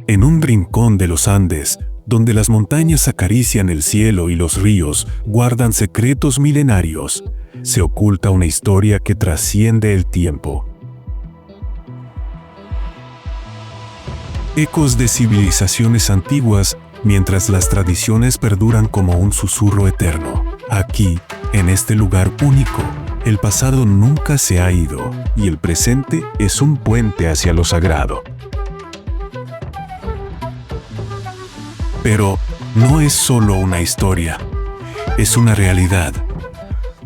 En un rincón de los Andes, donde las montañas acarician el cielo y los ríos guardan secretos milenarios, se oculta una historia que trasciende el tiempo. Ecos de civilizaciones antiguas, mientras las tradiciones perduran como un susurro eterno. Aquí, en este lugar único, el pasado nunca se ha ido y el presente es un puente hacia lo sagrado. Pero no es solo una historia, es una realidad,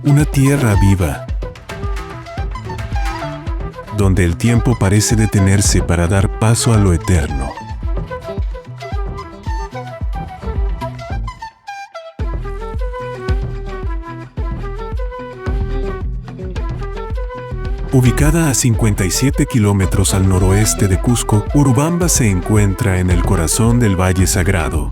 una tierra viva, donde el tiempo parece detenerse para dar paso a lo eterno. Ubicada a 57 kilómetros al noroeste de Cusco, Urubamba se encuentra en el corazón del Valle Sagrado.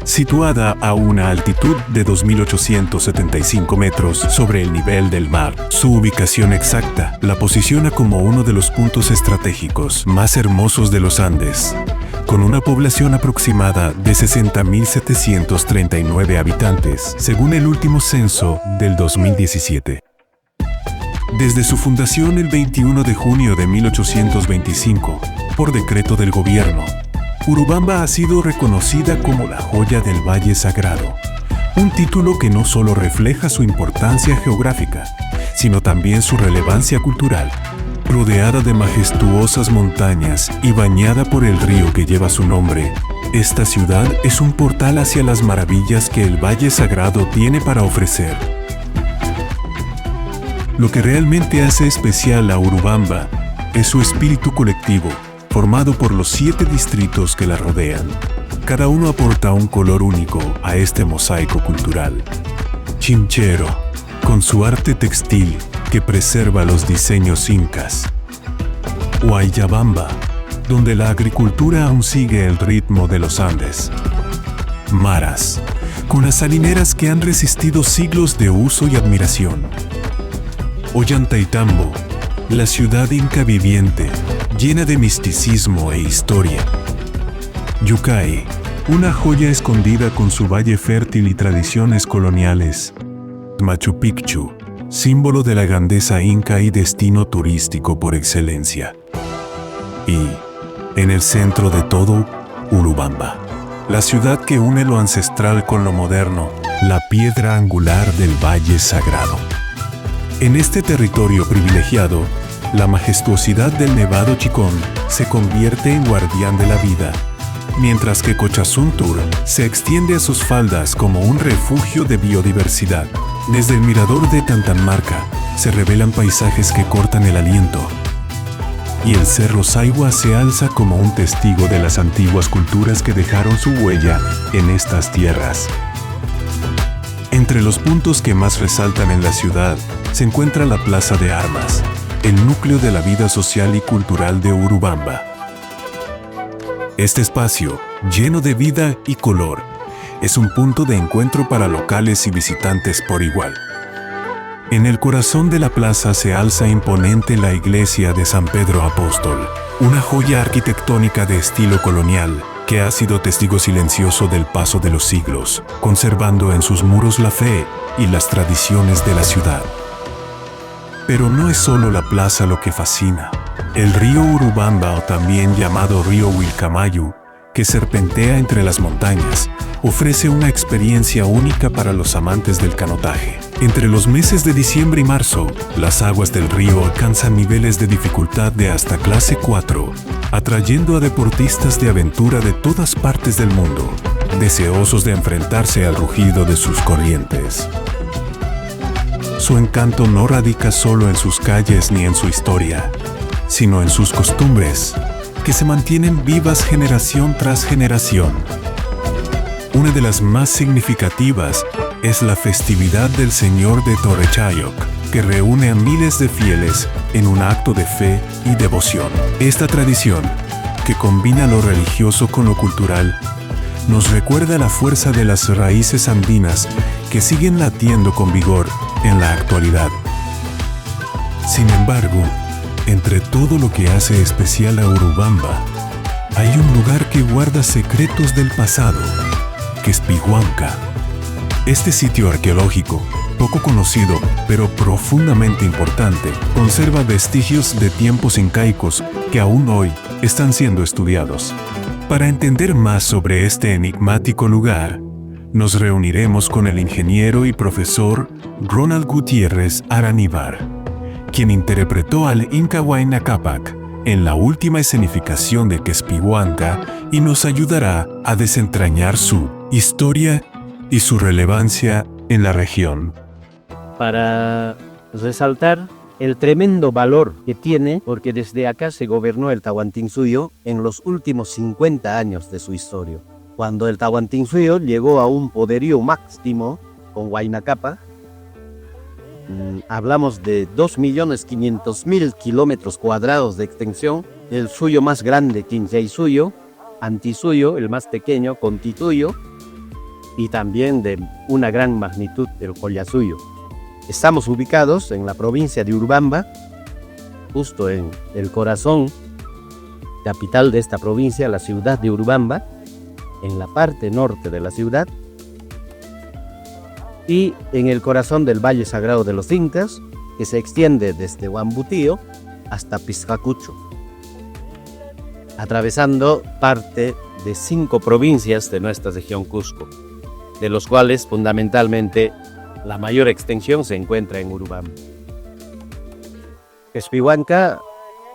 Situada a una altitud de 2.875 metros sobre el nivel del mar, su ubicación exacta la posiciona como uno de los puntos estratégicos más hermosos de los Andes, con una población aproximada de 60.739 habitantes, según el último censo del 2017. Desde su fundación el 21 de junio de 1825, por decreto del gobierno, Urubamba ha sido reconocida como la joya del Valle Sagrado, un título que no solo refleja su importancia geográfica, sino también su relevancia cultural. Rodeada de majestuosas montañas y bañada por el río que lleva su nombre, esta ciudad es un portal hacia las maravillas que el Valle Sagrado tiene para ofrecer. Lo que realmente hace especial a Urubamba es su espíritu colectivo, formado por los 7 distritos que la rodean. Cada uno aporta un color único a este mosaico cultural. Chinchero, con su arte textil que preserva los diseños incas. Huayllabamba, donde la agricultura aún sigue el ritmo de los Andes. Maras, con las salineras que han resistido siglos de uso y admiración. Ollantaytambo, la ciudad inca viviente, llena de misticismo e historia. Yucay, una joya escondida con su valle fértil y tradiciones coloniales. Machu Picchu, símbolo de la grandeza inca y destino turístico por excelencia. Y, en el centro de todo, Urubamba, la ciudad que une lo ancestral con lo moderno, la piedra angular del Valle Sagrado. En este territorio privilegiado, la majestuosidad del Nevado Chicón se convierte en guardián de la vida, mientras que Cochasuntur se extiende a sus faldas como un refugio de biodiversidad. Desde el mirador de Tantanmarca se revelan paisajes que cortan el aliento, y el Cerro Saigua se alza como un testigo de las antiguas culturas que dejaron su huella en estas tierras. Entre los puntos que más resaltan en la ciudad se encuentra la Plaza de Armas, el núcleo de la vida social y cultural de Urubamba. Este espacio, lleno de vida y color, es un punto de encuentro para locales y visitantes por igual. En el corazón de la plaza se alza imponente la iglesia de San Pedro Apóstol, una joya arquitectónica de estilo colonial que ha sido testigo silencioso del paso de los siglos, conservando en sus muros la fe y las tradiciones de la ciudad. Pero no es solo la plaza lo que fascina. El río Urubamba, o también llamado río Vilcamayu, que serpentea entre las montañas, ofrece una experiencia única para los amantes del canotaje. Entre los meses de diciembre y marzo, las aguas del río alcanzan niveles de dificultad de hasta clase 4, atrayendo a deportistas de aventura de todas partes del mundo, deseosos de enfrentarse al rugido de sus corrientes. Su encanto no radica solo en sus calles ni en su historia, sino en sus costumbres, que se mantienen vivas generación tras generación. Una de las más significativas es la festividad del Señor de Torrechayoc, que reúne a miles de fieles en un acto de fe y devoción. Esta tradición, que combina lo religioso con lo cultural, nos recuerda la fuerza de las raíces andinas que siguen latiendo con vigor en la actualidad. Sin embargo, entre todo lo que hace especial a Urubamba, hay un lugar que guarda secretos del pasado, Quespihuanca. Este sitio arqueológico, poco conocido pero profundamente importante, conserva vestigios de tiempos incaicos que aún hoy están siendo estudiados. Para entender más sobre este enigmático lugar, nos reuniremos con el ingeniero y profesor Ronald Gutiérrez Araníbar, quien interpretó al Inca Huayna Cápac en la última escenificación de Quespihuanca y nos ayudará a desentrañar su historia y su relevancia en la región. Para resaltar el tremendo valor que tiene, porque desde acá se gobernó el Tahuantinsuyo en los últimos 50 años de su historia. Cuando el Tahuantinsuyo llegó a un poderío máximo con Huayna Cápac, hablamos de 2.500.000 kilómetros cuadrados de extensión, el suyo más grande, Quinchaysuyo, Antisuyo, el más pequeño, Contituyo, y también de una gran magnitud, el Collasuyo. Estamos ubicados en la provincia de Urubamba, justo en el corazón, capital de esta provincia, la ciudad de Urubamba, en la parte norte de la ciudad, y en el corazón del Valle Sagrado de los Incas, que se extiende desde Huambutío hasta Piscacucho, atravesando parte de 5 provincias de nuestra región Cusco, de los cuales fundamentalmente la mayor extensión se encuentra en Urubamba. Quespihuanca,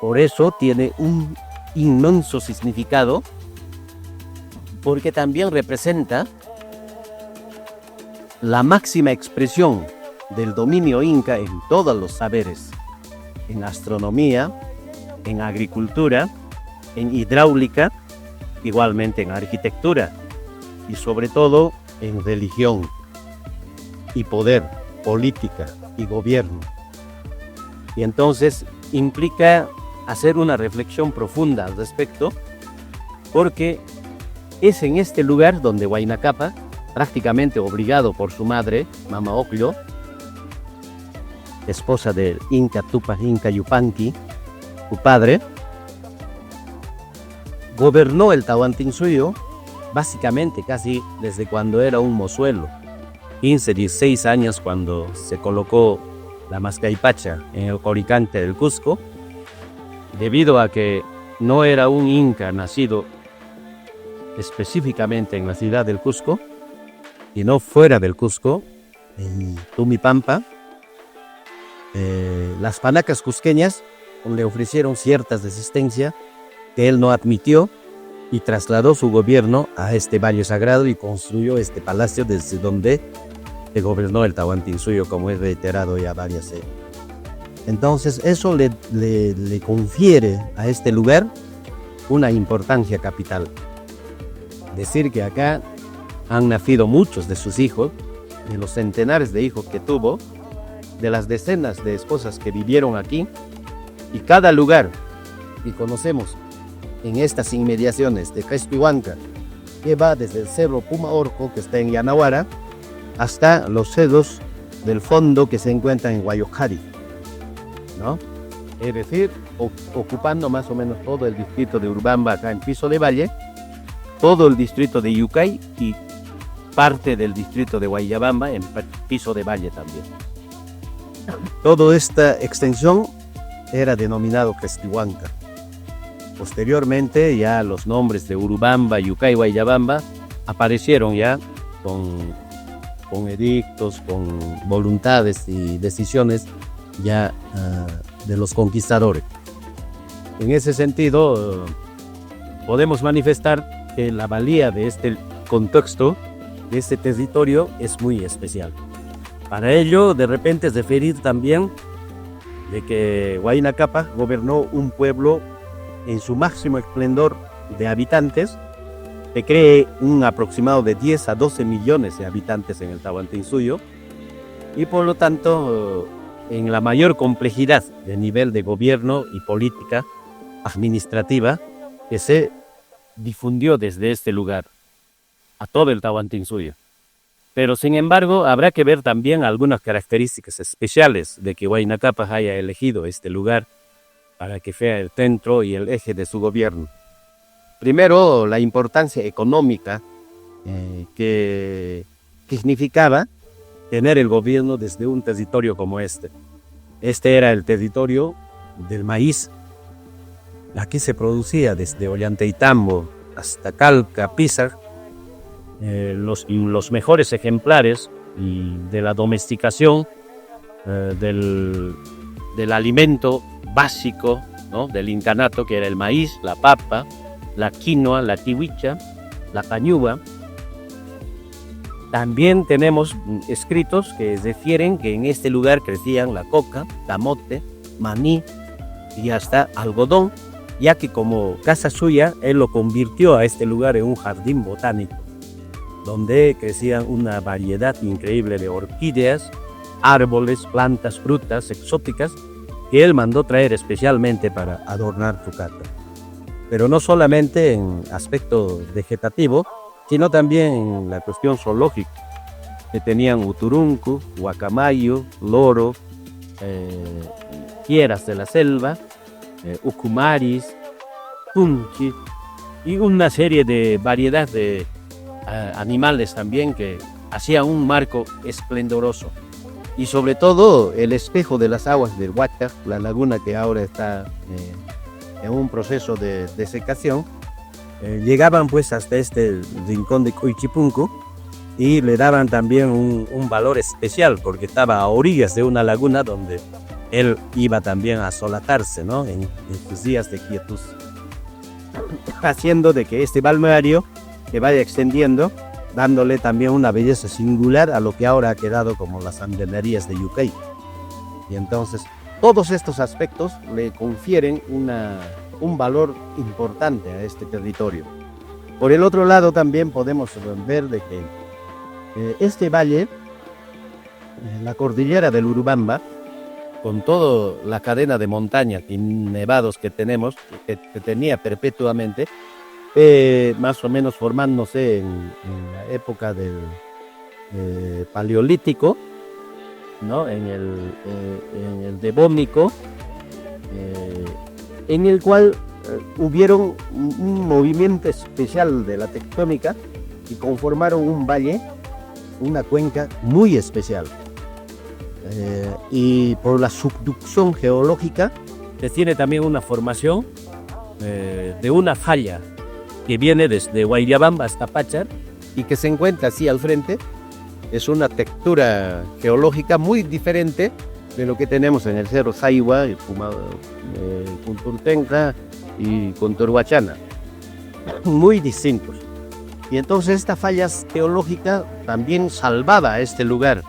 por eso, tiene un inmenso significado, porque también representa la máxima expresión del dominio inca en todos los saberes, en astronomía, en agricultura, en hidráulica, igualmente en arquitectura y sobre todo en religión y poder, política y gobierno. Y entonces implica hacer una reflexión profunda al respecto, porque es en este lugar donde Huayna Cápac, prácticamente obligado por su madre, Mama Ocllo, esposa del Inca Tupac Inca Yupanqui, su padre, gobernó el Tahuantinsuyo básicamente casi desde cuando era un mozuelo, 15, 16 años, cuando se colocó la Mascaypacha en el Coricante del Cusco, debido a que no era un inca nacido específicamente en la ciudad del Cusco, sino fuera del Cusco, en Tumipampa. Las panacas cusqueñas le ofrecieron cierta resistencia que él no admitió y trasladó su gobierno a este Valle Sagrado y construyó este palacio desde donde se gobernó el Tahuantinsuyo, como es reiterado ya varias veces. Entonces eso le confiere a este lugar una importancia capital. Decir que acá han nacido muchos de sus hijos, de los centenares de hijos que tuvo, de las decenas de esposas que vivieron aquí, y cada lugar que conocemos en estas inmediaciones de Quespihuanca, que va desde el Cerro Pumaorco, que está en Yanahuara, hasta los cerros del fondo que se encuentran en Guayocari, ¿no? Es decir, ocupando más o menos todo el distrito de Urubamba acá en Piso de Valle, todo el distrito de Yucay y parte del distrito de Guayabamba en Piso de Valle también. Toda esta extensión era denominado Quespihuanca. Posteriormente ya los nombres de Urubamba, Yucay y Guayabamba aparecieron ya con edictos, con voluntades y decisiones ya de los conquistadores. En ese sentido, podemos manifestar que la valía de este contexto, de este territorio, es muy especial. Para ello, de repente, es referir también de que Huayna Cápac gobernó un pueblo en su máximo esplendor de habitantes. Se cree un aproximado de 10 a 12 millones de habitantes en el Tahuantinsuyo, y por lo tanto en la mayor complejidad de nivel de gobierno y política administrativa que se difundió desde este lugar a todo el Tahuantinsuyo. Pero sin embargo habrá que ver también algunas características especiales de que Huayna Cápac haya elegido este lugar para que sea el centro y el eje de su gobierno. Primero, la importancia económica que significaba tener el gobierno desde un territorio como este. Este era el territorio del maíz. Aquí se producía desde Ollantaytambo hasta Calca, Pisac, los mejores ejemplares de la domesticación del alimento básico, ¿no?, del incanato, que era el maíz, la papa, la quinoa, la tihuicha, la pañuba. También tenemos escritos que refieren que en este lugar crecían la coca, camote, maní y hasta algodón, ya que como casa suya, él lo convirtió a este lugar en un jardín botánico, donde crecían una variedad increíble de orquídeas, árboles, plantas, frutas exóticas, que él mandó traer especialmente para adornar Tucata. Pero no solamente en aspecto vegetativo, sino también en la cuestión zoológica, que tenían uturuncu, guacamayo, loro, fieras de la selva, ucumaris, punchi y una serie de variedad de animales también que hacían un marco esplendoroso. Y sobre todo el espejo de las aguas del Huacha, la laguna que ahora está en un proceso de desecación, llegaban pues hasta este rincón de Coichipuncu y le daban también un valor especial porque estaba a orillas de una laguna donde él iba también a solatarse, ¿no?, en sus días de quietud, haciendo de que este balneario se vaya extendiendo, dándole también una belleza singular a lo que ahora ha quedado como las andenerías de Yucay. Y entonces todos estos aspectos le confieren un valor importante a este territorio. Por el otro lado también podemos ver de que este valle, la cordillera del Urubamba, con toda la cadena de montañas y nevados que tenemos, que tenía perpetuamente, más o menos formándose en la época del Paleolítico, ¿no?, en el Devónico, en el cual hubieron un movimiento especial de la tectónica y conformaron un valle, una cuenca muy especial. Y por la subducción geológica se tiene también una formación de una falla que viene desde Guayrabamba hasta Pachar y que se encuentra así al frente. Es una textura geológica muy diferente de lo que tenemos en el Cerro Saigua, Kunturtenca y Conturhuachana, muy distintos. Y entonces esta falla geológica también salvaba a este lugar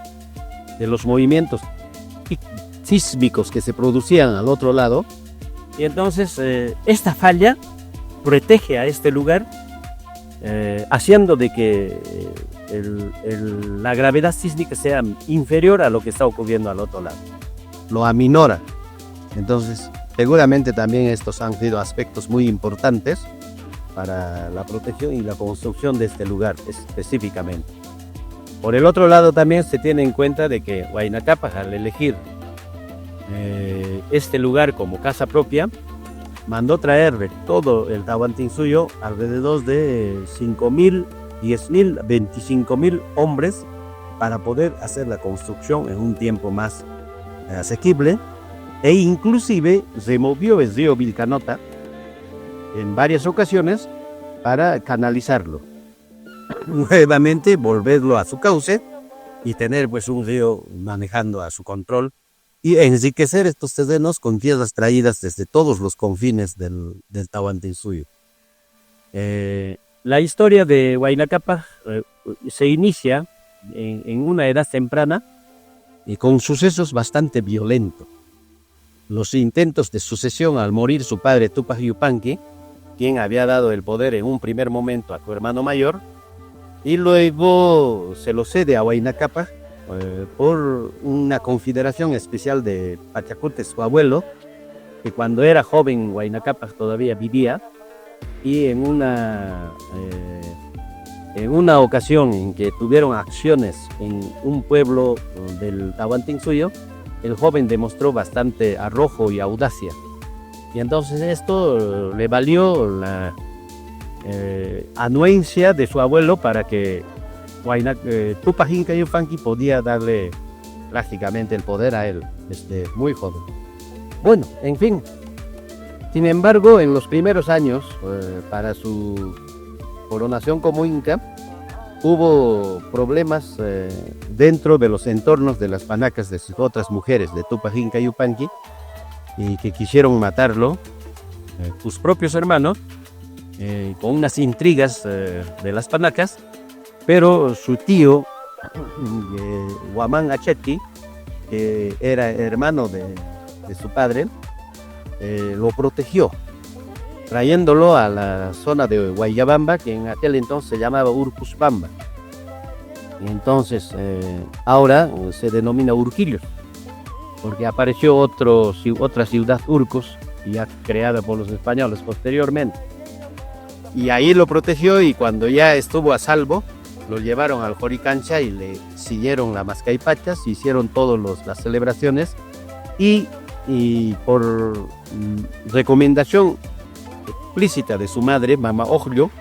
de los movimientos sísmicos que se producían al otro lado. Y entonces esta falla protege a este lugar, haciendo de que la gravedad sísmica sea inferior a lo que está ocurriendo al otro lado. Lo aminora. Entonces, seguramente también estos han sido aspectos muy importantes para la protección y la construcción de este lugar específicamente. Por el otro lado también se tiene en cuenta de que Huayna Cápac, al elegir este lugar como casa propia, mandó traer de todo el Tahuantinsuyo alrededor de 5.000, 10.000, 25.000 hombres para poder hacer la construcción en un tiempo más asequible, e inclusive removió el río Vilcanota en varias ocasiones para canalizarlo, nuevamente volverlo a su cauce y tener pues un río manejando a su control y enriquecer estos terrenos con tierras traídas desde todos los confines del Tahuantinsuyo. La historia de Huayna Cápac se inicia en una edad temprana y con sucesos bastante violentos. Los intentos de sucesión al morir su padre Tupac Yupanqui, quien había dado el poder en un primer momento a su hermano mayor, y luego se lo cede a Huayna Cápac por una confederación especial de Pachacuti, su abuelo, que cuando era joven Huayna Cápac todavía vivía, y en una ocasión en que tuvieron acciones en un pueblo del Tahuantinsuyo, el joven demostró bastante arrojo y audacia, y entonces esto le valió anuencia de su abuelo para que Tupac Inca Yupanqui podía darle prácticamente el poder a él, muy joven. Bueno, en fin. Sin embargo, en los primeros años, para su coronación como inca, hubo problemas dentro de los entornos de las panacas de sus otras mujeres de Tupac Inca Yupanqui, y que quisieron matarlo, sus propios hermanos, con unas intrigas de las panacas, pero su tío, Huamán Achetti, que era hermano de su padre, lo protegió, trayéndolo a la zona de Guayabamba, que en aquel entonces se llamaba Urcusbamba. Y entonces ahora se denomina Urquillos, porque apareció otra ciudad, Urcos, ya creada por los españoles posteriormente. Y ahí lo protegió, y cuando ya estuvo a salvo, lo llevaron al Joricancha y le siguieron la Mascaipachas, hicieron todas las celebraciones, y por recomendación explícita de su madre, Mama Oglio,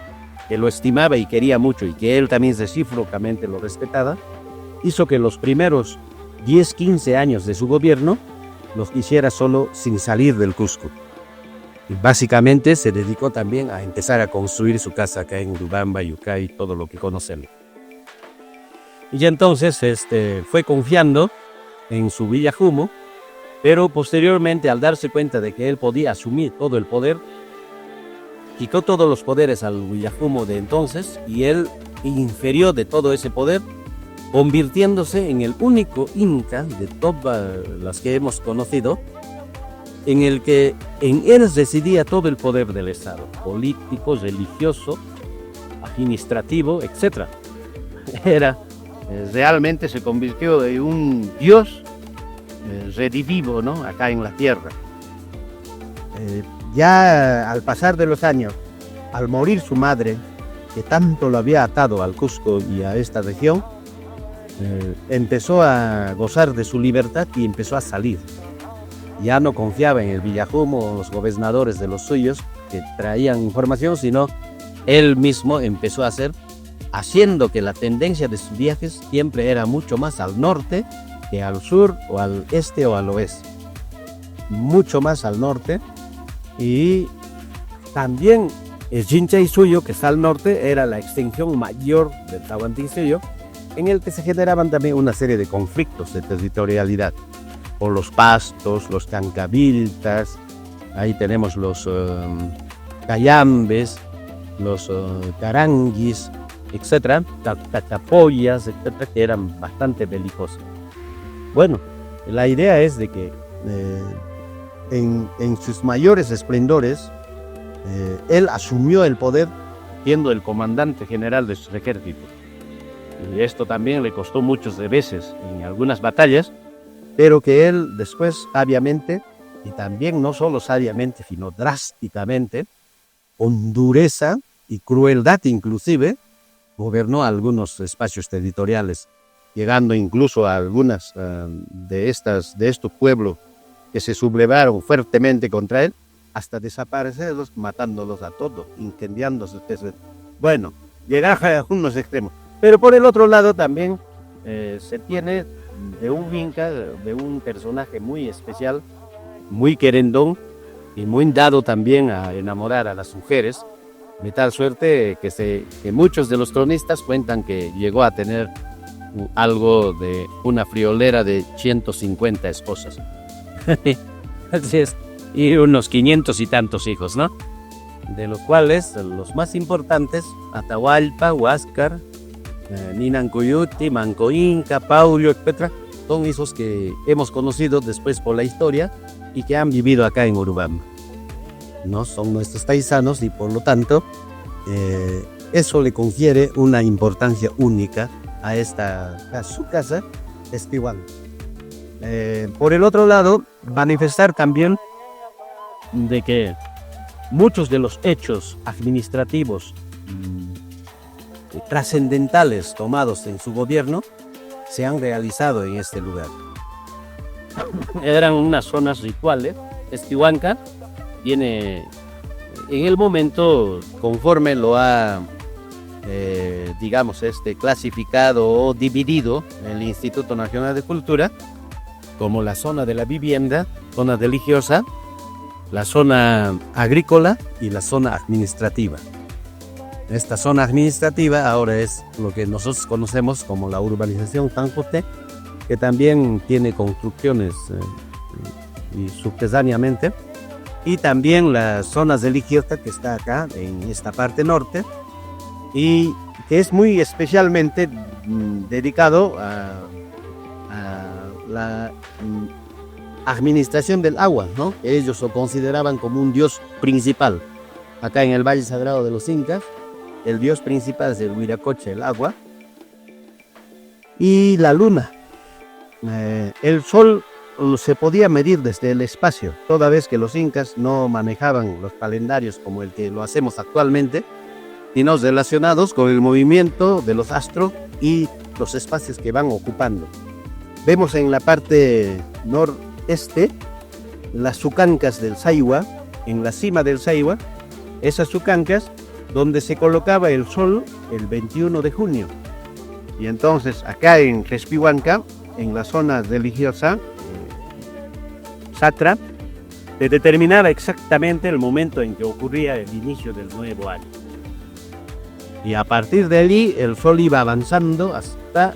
que lo estimaba y quería mucho, y que él también recíprocamente lo respetaba, hizo que los primeros 10-15 años de su gobierno los hiciera solo sin salir del Cusco. Y básicamente se dedicó también a empezar a construir su casa acá en Urubamba, Yucay, todo lo que conocemos. Y entonces fue confiando en su Villajumo, pero posteriormente, al darse cuenta de que él podía asumir todo el poder, quitó todos los poderes al Villajumo de entonces, y él inferió de todo ese poder, convirtiéndose en el único inca de todas las que hemos conocido, en el que en él residía todo el poder del Estado, político, religioso, administrativo, etc. Realmente se convirtió en un dios redivivo, ¿no?, acá en la tierra. Ya al pasar de los años, al morir su madre, que tanto lo había atado al Cusco y a esta región, empezó a gozar de su libertad y empezó a salir. Ya no confiaba en el Villajumo o los gobernadores de los suyos que traían información, sino él mismo empezó a hacer, haciendo que la tendencia de sus viajes siempre era mucho más al norte que al sur o al este o al oeste. Mucho más al norte. Y también el Chinchaysuyo, que está al norte, era la extensión mayor del Tahuantinsuyo, en el que se generaban también una serie de conflictos de territorialidad por los pastos, los cancabiltas, ahí tenemos los cayambes, los caranguis, etcétera, tachapoyas, etcétera, que eran bastante belicosos. Bueno, la idea es de que en sus mayores esplendores, él asumió el poder siendo el comandante general de sus ejércitos. Y esto también le costó muchos reveses en algunas batallas, pero que él después sabiamente, y también no solo sabiamente, sino drásticamente, con dureza y crueldad inclusive, gobernó algunos espacios territoriales, llegando incluso a algunas de estos pueblos que se sublevaron fuertemente contra él, hasta desaparecerlos, matándolos a todos, incendiándose. Bueno, llegar a unos extremos. Pero por el otro lado también se tiene de un inca, de un personaje muy especial, muy querendón y muy dado también a enamorar a las mujeres, de tal suerte que muchos de los cronistas cuentan que llegó a tener algo de una friolera de 150 esposas. Así es, y unos 500 y tantos hijos, ¿no? De los cuales los más importantes, Atahualpa, Huáscar, Ninancuyuti, Manco Inca, Paulio, etc., son hijos que hemos conocido después por la historia y que han vivido acá en Urubamba. No son nuestros paisanos, y por lo tanto eso le confiere una importancia única a su casa, Estihuán. Por el otro lado, manifestar también de que muchos de los hechos administrativos trascendentales tomados en su gobierno se han realizado en este lugar. Eran unas zonas rituales. Estihuanca tiene en el momento, conforme lo ha, digamos, clasificado o dividido el Instituto Nacional de Cultura, como la zona de la vivienda, zona religiosa, la zona agrícola y la zona administrativa. Esta zona administrativa ahora es lo que nosotros conocemos como la urbanización San José, que también tiene construcciones y subterráneamente, y también las zonas religiosas que está acá en esta parte norte, y que es muy especialmente dedicado a la administración del agua, ¿no? Ellos lo consideraban como un dios principal. Acá en el Valle Sagrado de los Incas, el dios principal es el Huiracocha, el agua, y la luna. El sol se podía medir desde el espacio, toda vez que los incas no manejaban los calendarios como el que lo hacemos actualmente, sino relacionados con el movimiento de los astros y los espacios que van ocupando. Vemos en la parte noreste las sucancas del Saiwa, en la cima del Saiwa, esas sucancas donde se colocaba el sol el 21 de junio. Y entonces acá en Respihuanca, en la zona religiosa, Satra, se determinaba exactamente el momento en que ocurría el inicio del nuevo año. Y a partir de allí el sol iba avanzando hasta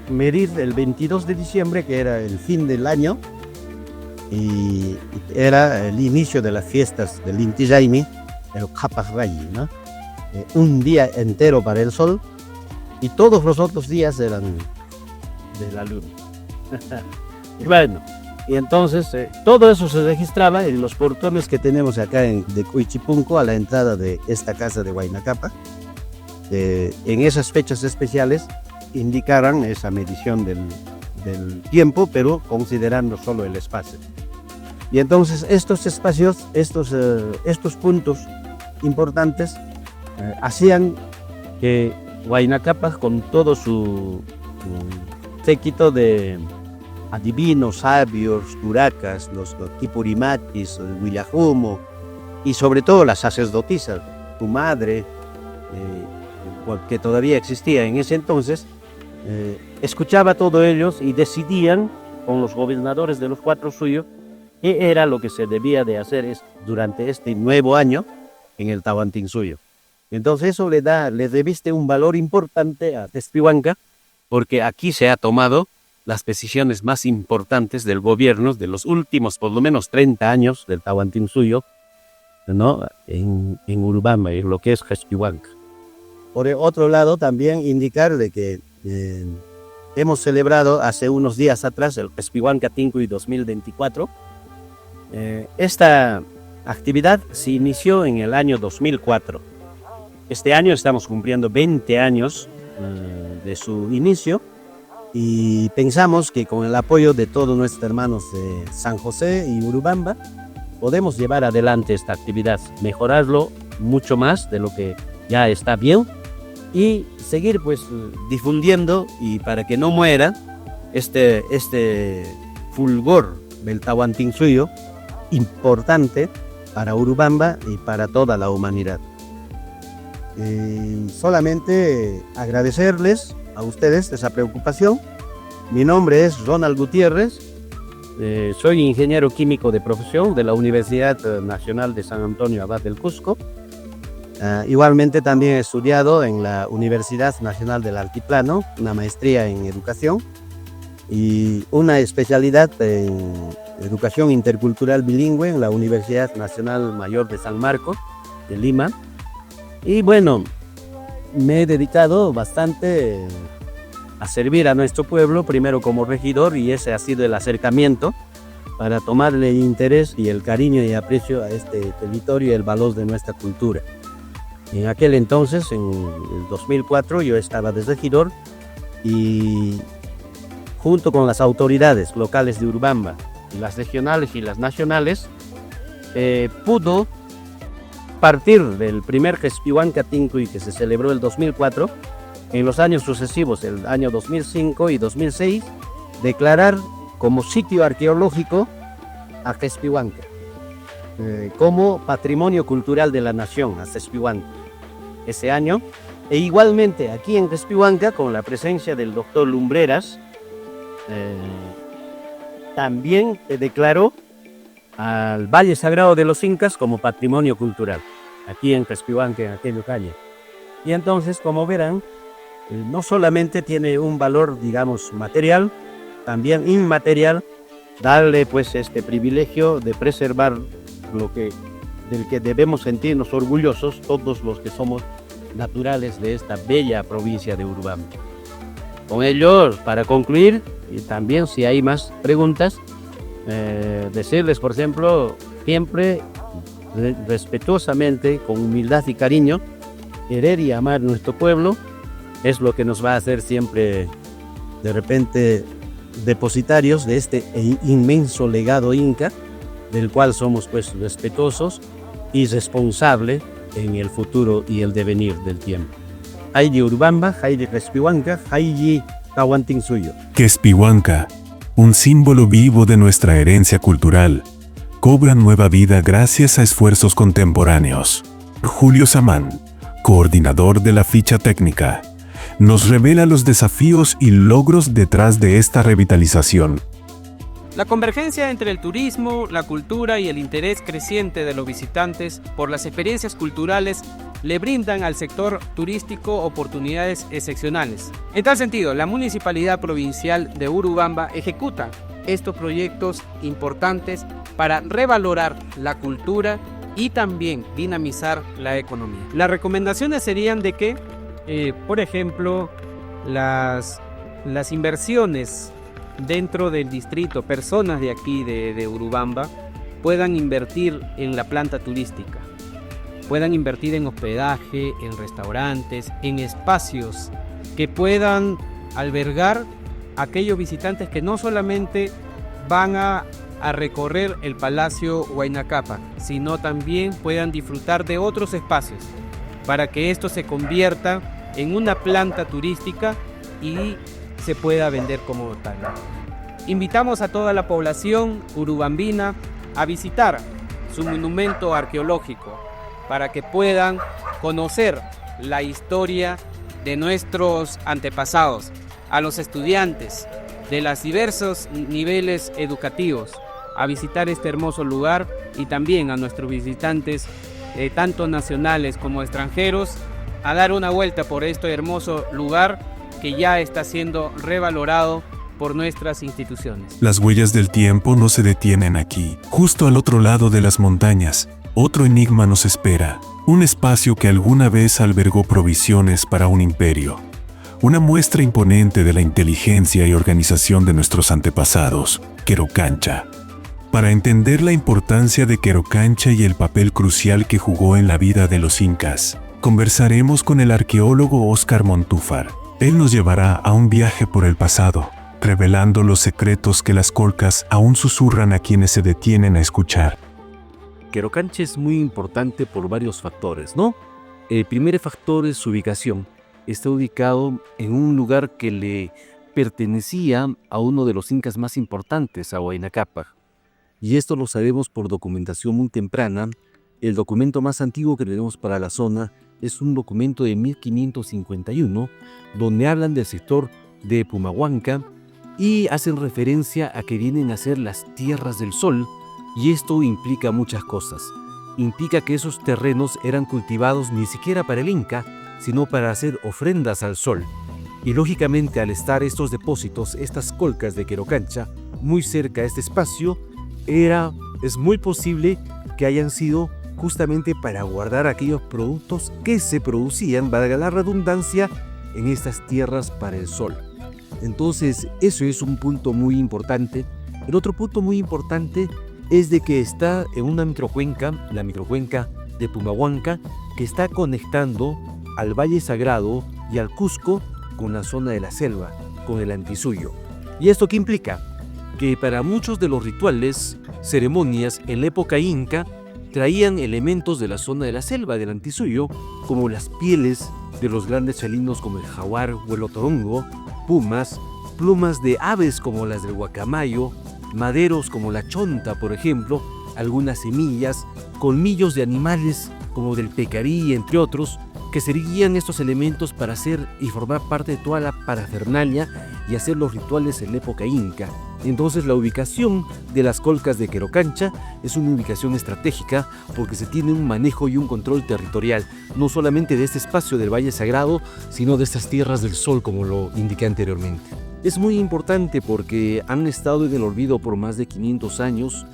medir el 22 de diciembre, que era el fin del año, y era el inicio de las fiestas del Inti Raymi, el Capas Rayi, ¿no? Un día entero para el sol, y todos los otros días eran de la luna. Y bueno, y entonces todo eso se registraba en los portones que tenemos acá de Cuichipunco, a la entrada de esta casa de Huayna Cápac. En esas fechas especiales indicaran esa medición del tiempo, pero considerando solo el espacio. Y entonces estos espacios, estos puntos importantes hacían que Huayna Cápac, con todo su séquito de adivinos, sabios, curacas, los Kipurimatis, el Huillajumo, y sobre todo las sacerdotisas, tu madre, que todavía existía en ese entonces, escuchaba a todos ellos y decidían con los gobernadores de los cuatro suyos qué era lo que se debía de hacer durante este nuevo año en el Tahuantinsuyo. Entonces eso le reviste un valor importante a Tespihuanca, porque aquí se ha tomado las decisiones más importantes del gobierno de los últimos por lo menos 30 años del Tahuantinsuyo, ¿no? en Urubamba, en lo que es Tespihuanca. Por otro lado, también indicar de que hemos celebrado hace unos días atrás el Tespihuanca Tincuy 2024. Esta actividad se inició en el año 2004. Este año estamos cumpliendo 20 años de su inicio, y pensamos que con el apoyo de todos nuestros hermanos de San José y Urubamba podemos llevar adelante esta actividad, mejorarlo mucho más de lo que ya está bien, y seguir pues difundiendo, y para que no muera este fulgor del Tahuantinsuyo, importante para Urubamba y para toda la humanidad. Solamente agradecerles a ustedes esa preocupación. Mi nombre es Ronald Gutiérrez, soy ingeniero químico de profesión de la Universidad Nacional de San Antonio Abad del Cusco. Igualmente también he estudiado en la Universidad Nacional del Altiplano, una maestría en educación y una especialidad en educación intercultural bilingüe en la Universidad Nacional Mayor de San Marcos de Lima. Y bueno, me he dedicado bastante a servir a nuestro pueblo, primero como regidor, y ese ha sido el acercamiento para tomarle el interés y el cariño y aprecio a este territorio y el valor de nuestra cultura. En aquel entonces, en el 2004, yo estaba de regidor, y junto con las autoridades locales de Urubamba, y las regionales y las nacionales, pudo partir del primer Tespihuanca Tincuy que se celebró el 2004, en los años sucesivos, el año 2005 y 2006, declarar como sitio arqueológico a Tespihuanca. como Patrimonio Cultural de la Nación a Tespihuanca ese año. E igualmente aquí en Tespihuanca, con la presencia del doctor Lumbreras, también declaró al Valle Sagrado de los Incas como Patrimonio Cultural, aquí en Tespihuanca, en aquella calle. Y entonces, como verán, no solamente tiene un valor, digamos, material, también inmaterial, darle pues este privilegio de preservar del que debemos sentirnos orgullosos todos los que somos naturales de esta bella provincia de Urubamba. Con ello, para concluir, y también si hay más preguntas, decirles, por ejemplo, siempre respetuosamente, con humildad y cariño, querer y amar nuestro pueblo es lo que nos va a hacer siempre, de repente, depositarios de este inmenso legado inca, del cual somos pues respetuosos y responsables en el futuro y el devenir del tiempo. Hayi Urubamba, Hayi Tespihuanca, Hayi Tahuantinsuyo. Tespihuanca, un símbolo vivo de nuestra herencia cultural, cobra nueva vida gracias a esfuerzos contemporáneos. Julio Samán, coordinador de la ficha técnica, nos revela los desafíos y logros detrás de esta revitalización. La convergencia entre el turismo, la cultura y el interés creciente de los visitantes por las experiencias culturales le brindan al sector turístico oportunidades excepcionales. En tal sentido, la Municipalidad Provincial de Urubamba ejecuta estos proyectos importantes para revalorar la cultura y también dinamizar la economía. Las recomendaciones serían de que, por ejemplo, las inversiones dentro del distrito, personas de aquí de Urubamba, puedan invertir en la planta turística, puedan invertir en hospedaje, en restaurantes, en espacios que puedan albergar a aquellos visitantes que no solamente van a recorrer el Palacio Huayna Cápac, sino también puedan disfrutar de otros espacios para que esto se convierta en una planta turística y se pueda vender como tal. Invitamos a toda la población urubambina a visitar su monumento arqueológico para que puedan conocer la historia de nuestros antepasados, a los estudiantes de los diversos niveles educativos, a visitar este hermoso lugar y también a nuestros visitantes, tanto nacionales como extranjeros, a dar una vuelta por este hermoso lugar que ya está siendo revalorado por nuestras instituciones. Las huellas del tiempo no se detienen aquí. Justo al otro lado de las montañas, otro enigma nos espera. Un espacio que alguna vez albergó provisiones para un imperio. Una muestra imponente de la inteligencia y organización de nuestros antepasados, Querocancha. Para entender la importancia de Querocancha y el papel crucial que jugó en la vida de los incas, conversaremos con el arqueólogo Óscar Montúfar. Él nos llevará a un viaje por el pasado, revelando los secretos que las colcas aún susurran a quienes se detienen a escuchar. Querocancha es muy importante por varios factores, ¿no? El primer factor es su ubicación. Está ubicado en un lugar que le pertenecía a uno de los incas más importantes, a Huayna Cápac. Y esto lo sabemos por documentación muy temprana. El documento más antiguo que tenemos para la zona es un documento de 1551, donde hablan del sector de Pumahuanca y hacen referencia a que vienen a ser las tierras del sol, y esto implica muchas cosas. Implica que esos terrenos eran cultivados ni siquiera para el Inca, sino para hacer ofrendas al sol. Y lógicamente, al estar estos depósitos, estas colcas de Querocancha, muy cerca a este espacio, es muy posible que hayan sido justamente para guardar aquellos productos que se producían, valga la redundancia, en estas tierras para el sol. Entonces, eso es un punto muy importante. El otro punto muy importante es de que está en una microcuenca, la microcuenca de Pumahuanca, que está conectando al Valle Sagrado y al Cusco con la zona de la selva, con el Antisuyo. ¿Y esto qué implica? Que para muchos de los rituales, ceremonias en la época inca, traían elementos de la zona de la selva del Antisuyo, como las pieles de los grandes felinos como el jaguar o el otorongo, pumas, plumas de aves como las del guacamayo, maderos como la chonta, por ejemplo, algunas semillas, colmillos de animales como del pecarí, entre otros, que serían estos elementos para hacer y formar parte de toda la parafernalia y hacer los rituales en la época inca. Entonces la ubicación de las colcas de Querocancha es una ubicación estratégica porque se tiene un manejo y un control territorial, no solamente de este espacio del Valle Sagrado, sino de estas tierras del sol, como lo indiqué anteriormente. Es muy importante porque han estado en el olvido por más de 500 años.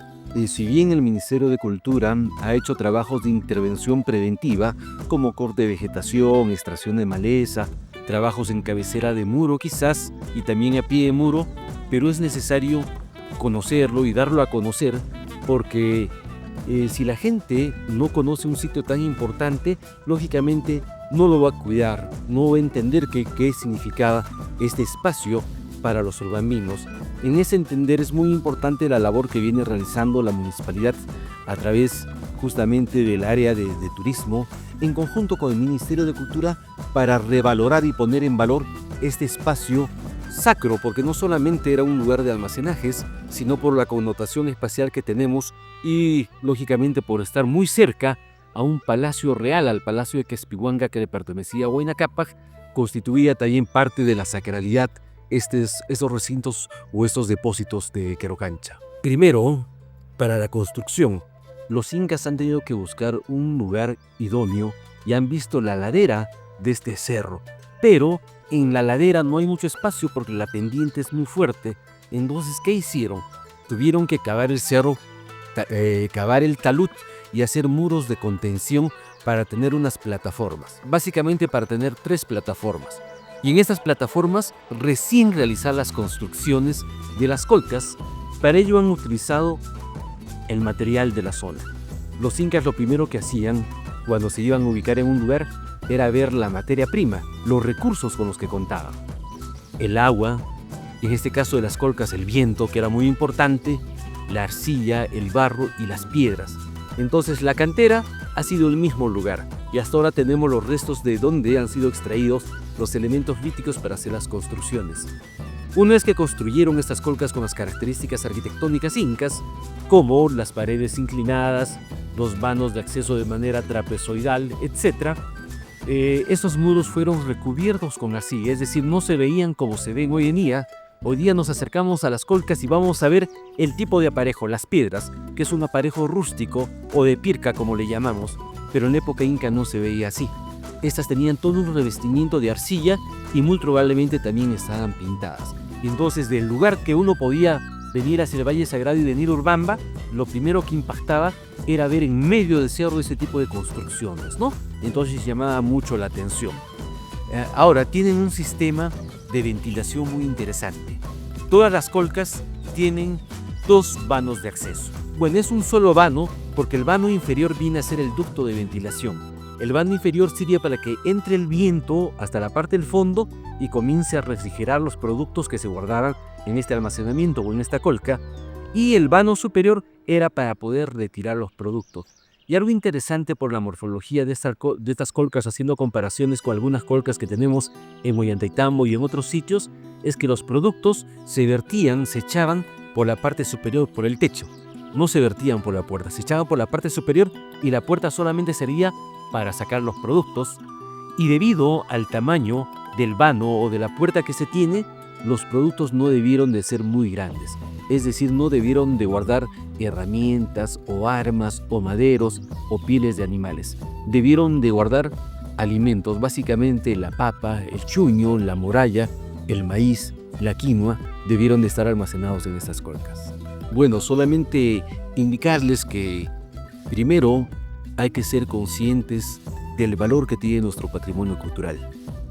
Si bien el Ministerio de Cultura ha hecho trabajos de intervención preventiva, como corte de vegetación, extracción de maleza, trabajos en cabecera de muro quizás, y también a pie de muro, pero es necesario conocerlo y darlo a conocer porque si la gente no conoce un sitio tan importante, lógicamente no lo va a cuidar, no va a entender qué significaba este espacio para los urbaninos. En ese entender es muy importante la labor que viene realizando la municipalidad a través justamente del área de turismo, en conjunto con el Ministerio de Cultura, para revalorar y poner en valor este espacio sacro, porque no solamente era un lugar de almacenajes, sino por la connotación espacial que tenemos y lógicamente por estar muy cerca a un palacio real, al Palacio de Quespiguanga, que le pertenecía a Huayna Cápac, constituía también parte de la sacralidad estos recintos o estos depósitos de Querocancha. Primero, para la construcción, los incas han tenido que buscar un lugar idóneo y han visto la ladera de este cerro, pero en la ladera no hay mucho espacio porque la pendiente es muy fuerte. Entonces, ¿qué hicieron? Tuvieron que cavar el cerro, cavar el talud y hacer muros de contención para tener unas plataformas, básicamente para tener 3 plataformas. Y en estas plataformas recién realizar las construcciones de las colcas. Para ello han utilizado el material de la zona. Los incas lo primero que hacían cuando se iban a ubicar en un lugar era ver la materia prima, los recursos con los que contaban. El agua, en este caso de las colcas el viento, que era muy importante, la arcilla, el barro y las piedras. Entonces la cantera ha sido el mismo lugar y hasta ahora tenemos los restos de donde han sido extraídos los elementos líticos para hacer las construcciones. Una vez que construyeron estas colcas con las características arquitectónicas incas, como las paredes inclinadas, los vanos de acceso de manera trapezoidal, etc., estos muros fueron recubiertos con arcilla, es decir, no se veían como se ven hoy en día. Hoy día nos acercamos a las colcas y vamos a ver el tipo de aparejo, las piedras, que es un aparejo rústico o de pirca como le llamamos, pero en la época inca no se veía así. Estas tenían todo un revestimiento de arcilla y muy probablemente también estaban pintadas. Y entonces del lugar que uno podía venir hacia el Valle Sagrado y venir a Urubamba, lo primero que impactaba era ver en medio del cerro ese tipo de construcciones, ¿no? Entonces llamaba mucho la atención. Ahora tienen un sistema de ventilación muy interesante. Todas las colcas tienen 2 vanos de acceso. Bueno, es un solo vano porque el vano inferior viene a ser el ducto de ventilación. El vano inferior sirve para que entre el viento hasta la parte del fondo y comience a refrigerar los productos que se guardaban en este almacenamiento o en esta colca, y el vano superior era para poder retirar los productos. Y algo interesante por la morfología de estas colcas, haciendo comparaciones con algunas colcas que tenemos en Ollantaytambo y en otros sitios, es que los productos se vertían, se echaban por la parte superior, por el techo. No se vertían por la puerta, se echaban por la parte superior y la puerta solamente servía para sacar los productos. Y debido al tamaño del vano o de la puerta que se tiene, los productos no debieron de ser muy grandes. Es decir, no debieron de guardar herramientas o armas o maderos o pieles de animales. Debieron de guardar alimentos, básicamente la papa, el chuño, la moralla, el maíz, la quinoa, debieron de estar almacenados en estas colcas. Bueno, solamente indicarles que primero hay que ser conscientes del valor que tiene nuestro patrimonio cultural.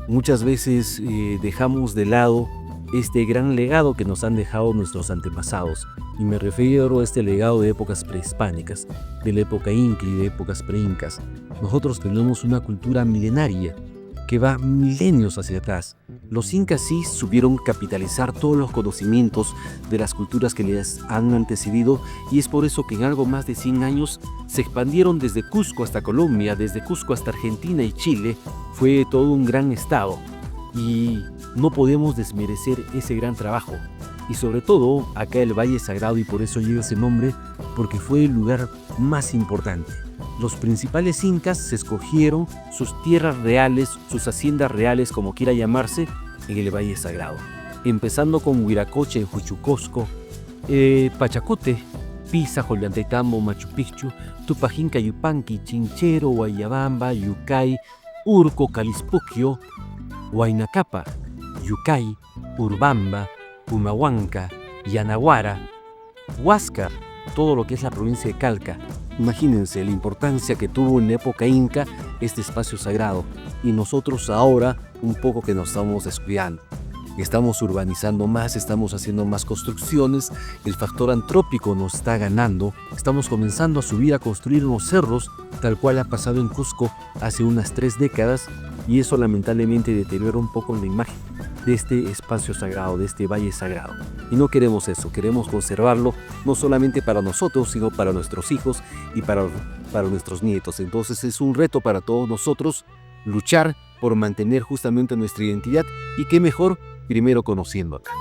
Muchas veces dejamos de lado este gran legado que nos han dejado nuestros antepasados, y me refiero a este legado de épocas prehispánicas, de la época inca y de épocas preincas. Nosotros tenemos una cultura milenaria que va milenios hacia atrás. Los incas sí supieron capitalizar todos los conocimientos de las culturas que les han antecedido, y es por eso que en algo más de 100 años se expandieron desde Cusco hasta Colombia, desde Cusco hasta Argentina y Chile. Fue todo un gran estado y no podemos desmerecer ese gran trabajo. Y sobre todo, acá el Valle Sagrado, y por eso lleva ese nombre, porque fue el lugar más importante. Los principales incas se escogieron sus tierras reales, sus haciendas reales, como quiera llamarse, en el Valle Sagrado. Empezando con Huiracocha en Huichucosco, Pachacote, Pisa, Ollantaytambo, Machu Picchu, Tupajinca, Yupanqui, Chinchero, Guayabamba, Yucay, Urco, Calispuquio, Huaynacapa, Yucay, Urbamba, Pumahuanca, Yanaguara, Huáscar, todo lo que es la provincia de Calca. Imagínense la importancia que tuvo en la época inca este espacio sagrado, y nosotros ahora un poco que nos estamos descuidando. Estamos urbanizando más, estamos haciendo más construcciones, el factor antrópico nos está ganando, estamos comenzando a subir, a construir unos cerros, tal cual ha pasado en Cusco hace unas 3 décadas, y eso lamentablemente deteriora un poco la imagen de este espacio sagrado, de este valle sagrado. Y no queremos eso, queremos conservarlo no solamente para nosotros, sino para nuestros hijos y para nuestros nietos. Entonces es un reto para todos nosotros luchar por mantener justamente nuestra identidad, y qué mejor primero conociendo acá.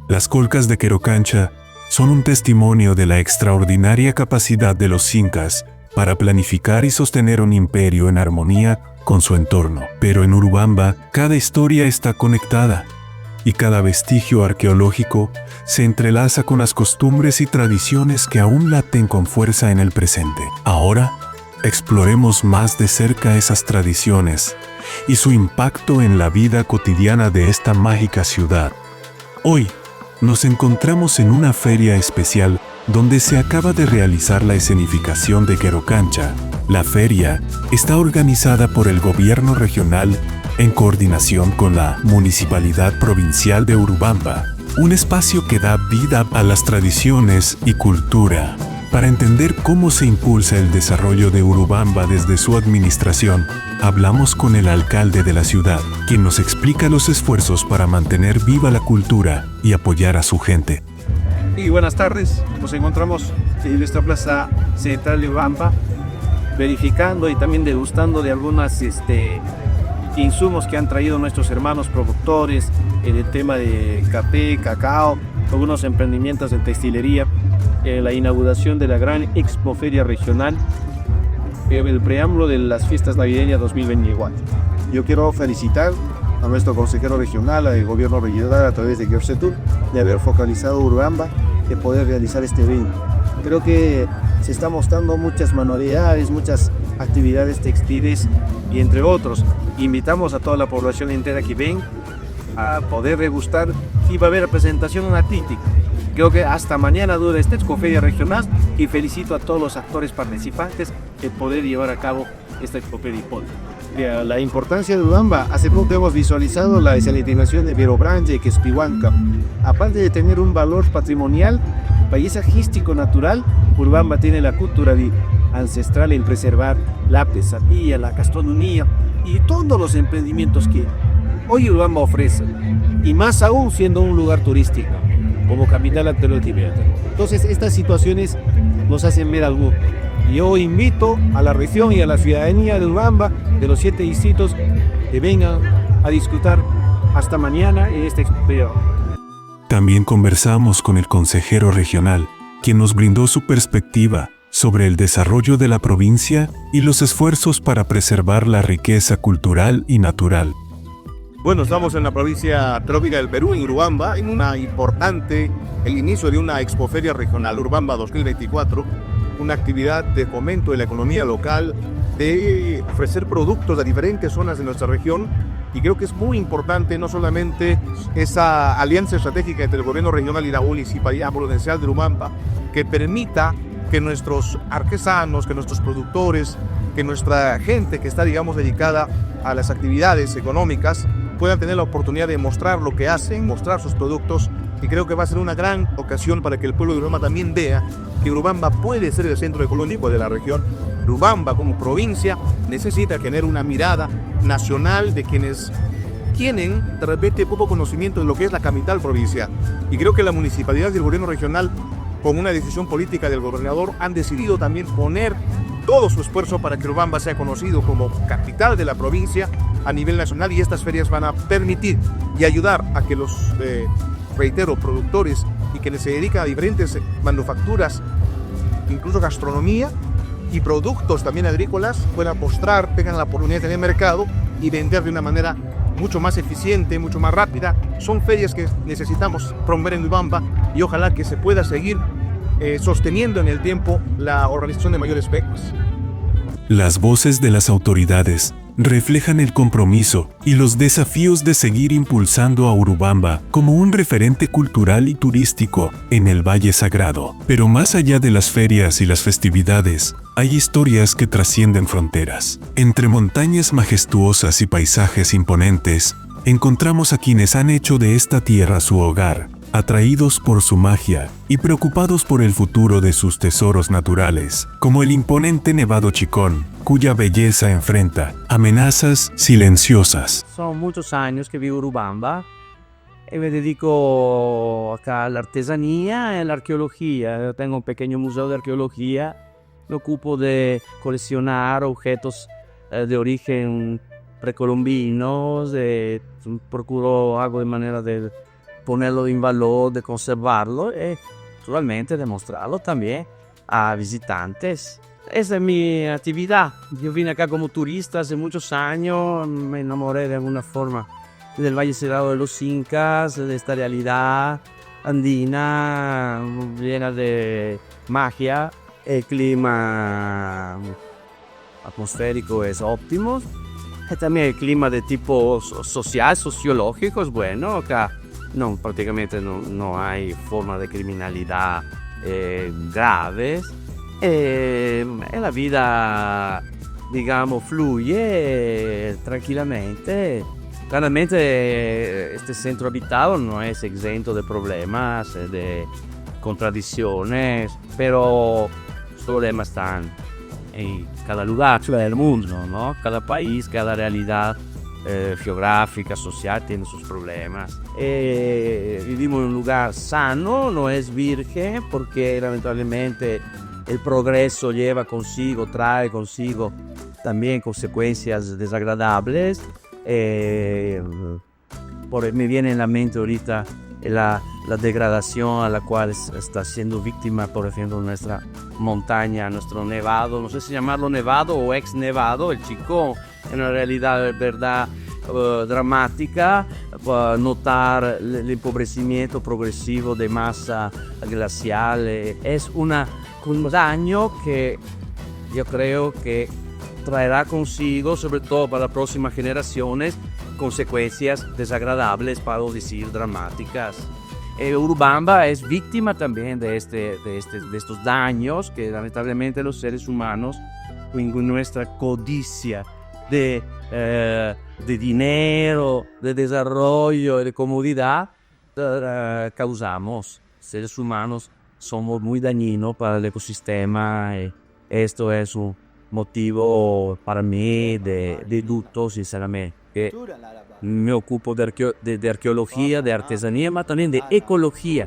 Las colcas de Querocancha son un testimonio de la extraordinaria capacidad de los incas para planificar y sostener un imperio en armonía con su entorno. Pero en Urubamba, cada historia está conectada y cada vestigio arqueológico se entrelaza con las costumbres y tradiciones que aún laten con fuerza en el presente. Ahora, exploremos más de cerca esas tradiciones y su impacto en la vida cotidiana de esta mágica ciudad. Hoy, nos encontramos en una feria especial donde se acaba de realizar la escenificación de Querocancha. La feria está organizada por el gobierno regional en coordinación con la Municipalidad Provincial de Urubamba, un espacio que da vida a las tradiciones y cultura. Para entender cómo se impulsa el desarrollo de Urubamba desde su administración, hablamos con el alcalde de la ciudad, quien nos explica los esfuerzos para mantener viva la cultura y apoyar a su gente. Y buenas tardes, nos encontramos en esta plaza central de Urubamba, verificando y también degustando de algunos insumos que han traído nuestros hermanos productores en el tema de café, cacao, algunos emprendimientos en textilería, en la inauguración de la gran Expo Feria Regional, el preámbulo de las fiestas navideñas 2024. Yo quiero felicitar a nuestro consejero regional, al gobierno regional a través de Gersetur, de haber focalizado Urubamba, de poder realizar este evento. Creo que se están mostrando muchas manualidades, muchas actividades textiles y entre otros. Invitamos a toda la población entera que ven a poder degustar, y va a haber presentación artística. Creo que hasta mañana dura esta Expo Feria Regional, y felicito a todos los actores participantes de poder llevar a cabo esta Expo Feria. La importancia de Urubamba, hace poco hemos visualizado la desalinización de Verobranche, que es Pihuanca. Aparte de tener un valor patrimonial, paisajístico natural, Urubamba tiene la cultura ancestral en preservar la artesanía, la gastronomía y todos los emprendimientos que hoy Urubamba ofrece, y más aún siendo un lugar turístico como capital alternativa. Entonces estas situaciones nos hacen ver algo. Yo invito a la región y a la ciudadanía de Urubamba, de los 7 distritos, que vengan a disfrutar hasta mañana en esta experiencia. También conversamos con el consejero regional, quien nos brindó su perspectiva sobre el desarrollo de la provincia y los esfuerzos para preservar la riqueza cultural y natural. Bueno, estamos en la provincia trópica del Perú, en Urubamba, en el inicio de una expoferia regional, Urubamba 2024, una actividad de fomento de la economía local, de ofrecer productos de diferentes zonas de nuestra región, y creo que es muy importante no solamente esa alianza estratégica entre el gobierno regional y la Municipalidad Provincial de Urubamba, que permita que nuestros artesanos, que nuestros productores, que nuestra gente que está, digamos, dedicada a las actividades económicas, puedan tener la oportunidad de mostrar lo que hacen, mostrar sus productos, y creo que va a ser una gran ocasión para que el pueblo de Urubamba también vea que Urubamba puede ser el centro económico de la región. Urubamba como provincia necesita tener una mirada nacional de quienes tienen de repente poco conocimiento de lo que es la capital provincial, y creo que la municipalidad y el gobierno regional, con una decisión política del gobernador, han decidido también poner todo su esfuerzo para que Urubamba sea conocido como capital de la provincia a nivel nacional, y estas ferias van a permitir y ayudar a que los reitero, productores y que se dedican a diferentes manufacturas, incluso gastronomía y productos también agrícolas, puedan mostrar, tengan la oportunidad de tener mercado y vender de una manera mucho más eficiente, mucho más rápida. Son ferias que necesitamos promover en Urubamba y ojalá que se pueda seguir sosteniendo en el tiempo la organización de mayores ferias. Las voces de las autoridades reflejan el compromiso y los desafíos de seguir impulsando a Urubamba como un referente cultural y turístico en el Valle Sagrado. Pero más allá de las ferias y las festividades, hay historias que trascienden fronteras. Entre montañas majestuosas y paisajes imponentes, encontramos a quienes han hecho de esta tierra su hogar, atraídos por su magia y preocupados por el futuro de sus tesoros naturales, como el imponente Nevado Chicón, cuya belleza enfrenta amenazas silenciosas. Son muchos años que vivo en Urubamba y me dedico acá a la artesanía y a la arqueología. Yo tengo un pequeño museo de arqueología, me ocupo de coleccionar objetos de origen precolombino, procuro algo de manera de ponerlo en valor, de conservarlo y naturalmente de mostrarlo también a visitantes. Esa es mi actividad. Yo vine acá como turista hace muchos años, me enamoré de alguna forma del Valle Sagrado de los Incas, de esta realidad andina llena de magia. El clima atmosférico es óptimo. Y también el clima de tipo social, sociológico es bueno. Acá prácticamente no hay forma de criminalidad graves. La vida, digamos, fluye tranquilamente. Claramente este centro habitado no es exento de problemas, de contradicciones, pero los problemas están en cada lugar del mundo, ¿no? Cada país, cada realidad geográfica, social tiene sus problemas. Vivimos en un lugar sano, no es virgen, porque lamentablemente el progreso trae consigo también consecuencias desagradables. Me viene en la mente ahorita la degradación a la cual está siendo víctima, por ejemplo, nuestra montaña, nuestro nevado, no sé si llamarlo nevado o ex nevado, el Chicón, en una realidad, verdad, dramática, notar el empobrecimiento progresivo de masa glacial. Es un daño que yo creo que traerá consigo, sobre todo para las próximas generaciones, consecuencias desagradables, para no decir dramáticas. Urubamba es víctima también de estos daños que lamentablemente los seres humanos, con nuestra codicia de dinero, de desarrollo, de comodidad, causamos. Seres humanos somos muy dañinos para el ecosistema. Esto es un motivo para mí de luto, sinceramente. Que me ocupo de arqueología, de artesanía, pero también de ecología.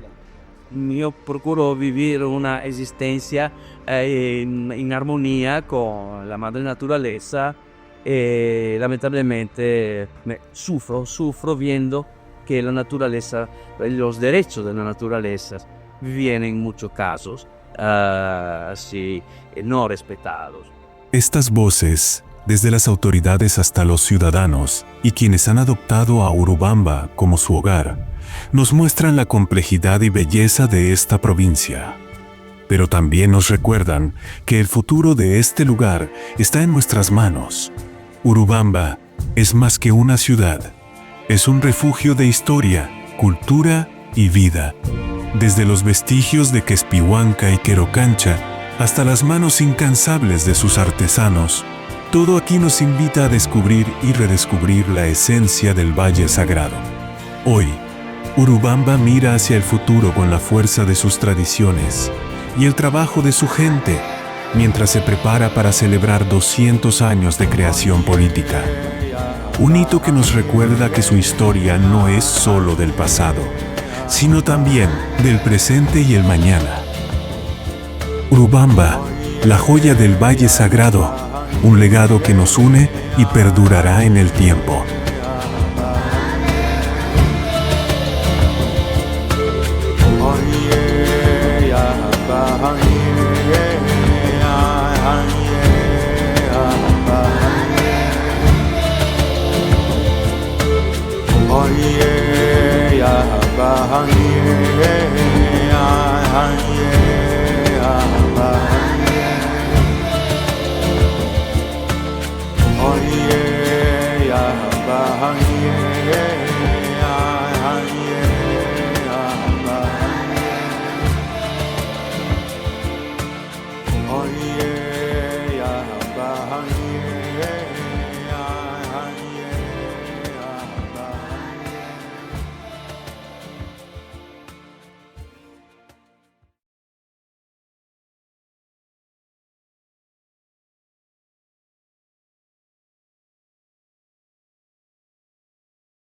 Yo procuro vivir una existencia en armonía con la madre naturaleza. Lamentablemente sufro viendo que la naturaleza, los derechos de la naturaleza vienen en muchos casos no respetados. Estas voces, desde las autoridades hasta los ciudadanos y quienes han adoptado a Urubamba como su hogar, nos muestran la complejidad y belleza de esta provincia. Pero también nos recuerdan que el futuro de este lugar está en nuestras manos. Urubamba es más que una ciudad, es un refugio de historia, cultura y vida. Desde los vestigios de Quespihuanca y Querocancha hasta las manos incansables de sus artesanos, todo aquí nos invita a descubrir y redescubrir la esencia del Valle Sagrado. Hoy, Urubamba mira hacia el futuro con la fuerza de sus tradiciones y el trabajo de su gente, mientras se prepara para celebrar 200 años de creación política. Un hito que nos recuerda que su historia no es solo del pasado, sino también del presente y el mañana. Urubamba, la joya del Valle Sagrado, un legado que nos une y perdurará en el tiempo.